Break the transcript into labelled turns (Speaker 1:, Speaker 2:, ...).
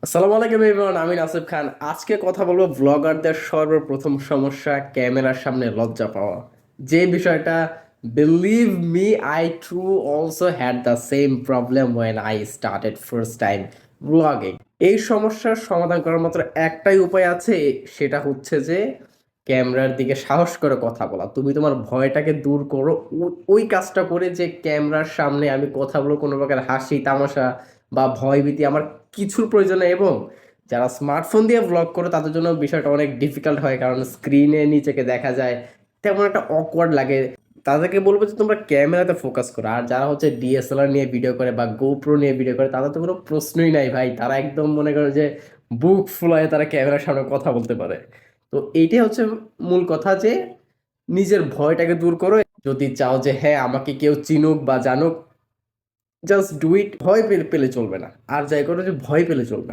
Speaker 1: আসসালামু আলাইকুম এভরিওয়ান, আমি নাসিব খান। আজকে কথা বলবো ব্লগারদের সর্বপ্রথম সমস্যা, ক্যামেরার সামনে লজ্জা পাওয়া। যে বিষয়টা, believe me, I too also had the same problem when I started first time blogging. এই সমস্যার সমাধান করার মাত্র একটাই উপায় আছে, সেটা হচ্ছে যে ক্যামেরার দিকে সাহস করে কথা বলা। তুমি তোমার ভয়টাকে দূর করো ওই কাজটা করে, যে ক্যামেরার সামনে আমি কথা বলবো, কোনো প্রকার হাসি তামাশা বা ভয়ভীতি আমার কিছুর প্রয়োজন নেই। এবং যারা স্মার্টফোন দিয়ে ব্লগ করে তাদের জন্য বিষয়টা অনেক ডিফিকাল্ট হয়, কারণ স্ক্রিনে নিচেকে দেখা যায়, তেমন একটা অকওয়ার্ড লাগে। তাদেরকে বলবো যে তোমরা ক্যামেরাতে ফোকাস করো। আর যারা হচ্ছে ডিএসএলআর নিয়ে ভিডিও করে বা গোপ্রো নিয়ে ভিডিও করে, তাদের তো কোনো প্রশ্নই নাই ভাই। তারা একদম মনে করে যে বুক ফুলায় তারা ক্যামেরার সামনে কথা বলতে পারে। তো এইটাই হচ্ছে মূল কথা, যে নিজের ভয়টাকে দূর করো। যদি চাও যে হ্যাঁ আমাকে কেউ চিনুক বা জানুক, জাস্ট ডু ইট। ভয় পেলে চলবে না, আর যাই করো যে ভয় পেলে চলবে না।